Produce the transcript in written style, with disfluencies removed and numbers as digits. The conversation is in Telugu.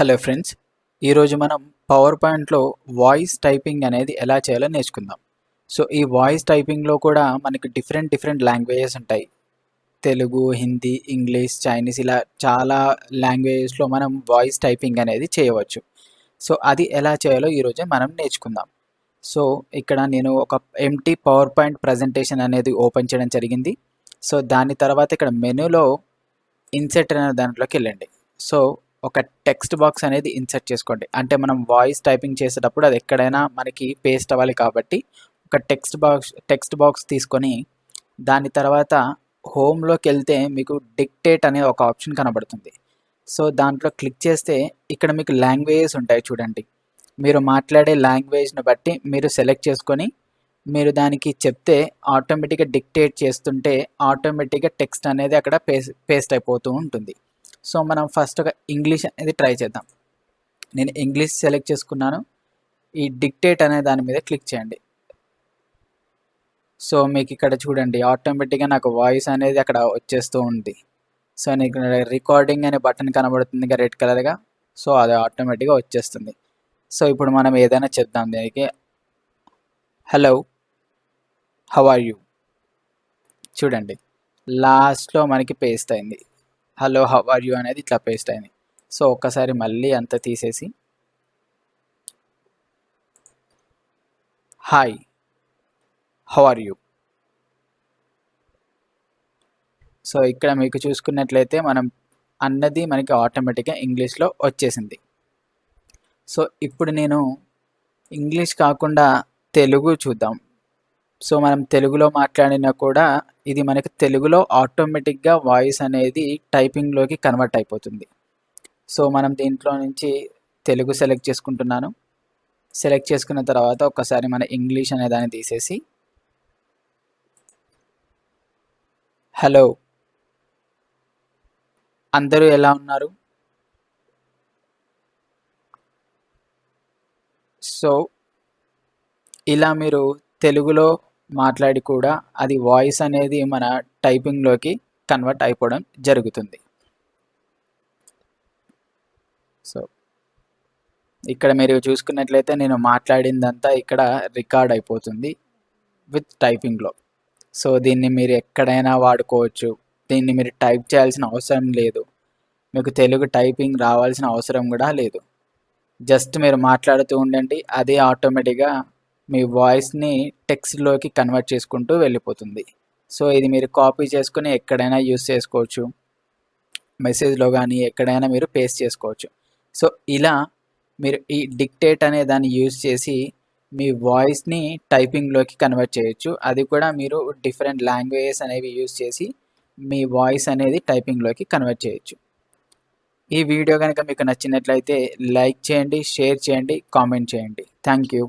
హలో ఫ్రెండ్స్, ఈరోజు మనం పవర్ పాయింట్లో వాయిస్ టైపింగ్ అనేది ఎలా చేయాలో నేర్చుకుందాం. సో ఈ వాయిస్ టైపింగ్లో కూడా మనకి డిఫరెంట్ లాంగ్వేజెస్ ఉంటాయి. తెలుగు, హిందీ, ఇంగ్లీష్, చైనీస్ ఇలా చాలా లాంగ్వేజెస్లో మనం వాయిస్ టైపింగ్ అనేది చేయవచ్చు. సో అది ఎలా చేయాలో ఈరోజే మనం నేర్చుకుందాం. సో ఇక్కడ నేను ఒక ఎంటీ పవర్ పాయింట్ ప్రజెంటేషన్ అనేది ఓపెన్ చేయడం జరిగింది. సో దాని తర్వాత ఇక్కడ మెనూలో ఇన్సెర్ట్ అనే దాంట్లోకి వెళ్ళండి. సో ఒక టెక్స్ట్ బాక్స్ అనేది ఇన్సర్ట్ చేసుకోండి. అంటే మనం వాయిస్ టైపింగ్ చేసేటప్పుడు అది ఎక్కడైనా మనకి పేస్ట్ అవ్వాలి కాబట్టి ఒక టెక్స్ట్ బాక్స్ తీసుకొని దాని తర్వాత హోమ్లోకి వెళ్తే మీకు డిక్టేట్ అనే ఒక ఆప్షన్ కనబడుతుంది. సో దాంట్లో క్లిక్ చేస్తే ఇక్కడ మీకు లాంగ్వేజెస్ ఉంటాయి చూడండి. మీరు మాట్లాడే లాంగ్వేజ్ని బట్టి మీరు సెలెక్ట్ చేసుకొని మీరు దానికి చెప్తే ఆటోమేటిక్గా డిక్టేట్ చేస్తుంటే ఆటోమేటిక్గా టెక్స్ట్ అనేది అక్కడ పేస్ట్ అయిపోతూ ఉంటుంది. సో మనం ఫస్ట్గా ఇంగ్లీష్ అనేది ట్రై చేద్దాం. నేను ఇంగ్లీష్ సెలెక్ట్ చేసుకున్నాను. ఈ డిక్టేట్ అనే దాని మీద క్లిక్ చేయండి. సో మీకు ఇక్కడ చూడండి ఆటోమేటిక్గా నాకు వాయిస్ అనేది అక్కడ వచ్చేస్తూ ఉంది. సో నీకు రికార్డింగ్ అనే బటన్ కనబడుతుంది రెడ్ కలర్గా. సో అది ఆటోమేటిక్గా వచ్చేస్తుంది. సో ఇప్పుడు మనం ఏదైనా చెప్దాం దీనికి. Hello, how are you. చూడండి లాస్ట్లో మనకి పేస్ట్ అయింది. హలో, హౌ ఆర్ యూ అనేది ఇట్లా పేస్ట్ అయింది. సో ఒక్కసారి మళ్ళీ అంతా తీసేసి hi, how are you. So ఇక్కడ మీకు చూసుకున్నట్లయితే మనం అన్నది మనకి ఆటోమేటిక్గా ఇంగ్లీష్లో వచ్చేసింది. సో ఇప్పుడు నేను ఇంగ్లీష్ కాకుండా తెలుగు చూద్దాం. సో మనం తెలుగులో మాట్లాడినా కూడా ఇది మనకి తెలుగులో ఆటోమేటిక్గా వాయిస్ అనేది టైపింగ్లోకి కన్వర్ట్ అయిపోతుంది. సో మనం దీంట్లో నుంచి తెలుగు సెలెక్ట్ చేసుకుంటున్నాను. సెలెక్ట్ చేసుకున్న తర్వాత ఒకసారి మన ఇంగ్లీష్ అనే దాన్ని తీసేసి హలో, అందరూ ఎలా ఉన్నారు. సో ఇలా మీరు తెలుగులో మాట్లాడి కూడా అది వాయిస్ అనేది మన టైపింగ్లోకి కన్వర్ట్ అయిపోవడం జరుగుతుంది. సో ఇక్కడ మీరు చూసుకున్నట్లయితే నేను మాట్లాడిందంతా ఇక్కడ రికార్డ్ అయిపోతుంది విత్ టైపింగ్లో. సో దీన్ని మీరు ఎక్కడైనా వాడుకోవచ్చు. దీన్ని మీరు టైప్ చేయాల్సిన అవసరం లేదు. మీకు తెలుగు టైపింగ్ రావాల్సిన అవసరం కూడా లేదు. జస్ట్ మీరు మాట్లాడుతూ ఉండండి, అదే ఆటోమేటిక్గా మీ వాయిస్ని టెక్స్ట్లోకి కన్వర్ట్ చేసుకుంటూ వెళ్ళిపోతుంది. సో ఇది మీరు కాపీ చేసుకుని ఎక్కడైనా యూస్ చేసుకోవచ్చు. మెసేజ్లో కానీ ఎక్కడైనా మీరు పేస్ట్ చేసుకోవచ్చు. సో ఇలా మీరు ఈ డిక్టేట్ అనే దాన్ని యూజ్ చేసి మీ వాయిస్ని టైపింగ్లోకి కన్వర్ట్ చేయొచ్చు. అది కూడా మీరు డిఫరెంట్ లాంగ్వేజెస్ అనేవి యూజ్ చేసి మీ వాయిస్ అనేది టైపింగ్లోకి కన్వర్ట్ చేయొచ్చు. ఈ వీడియో కనుక మీకు నచ్చినట్లయితే లైక్ చేయండి, షేర్ చేయండి, కామెంట్ చేయండి. Thank you.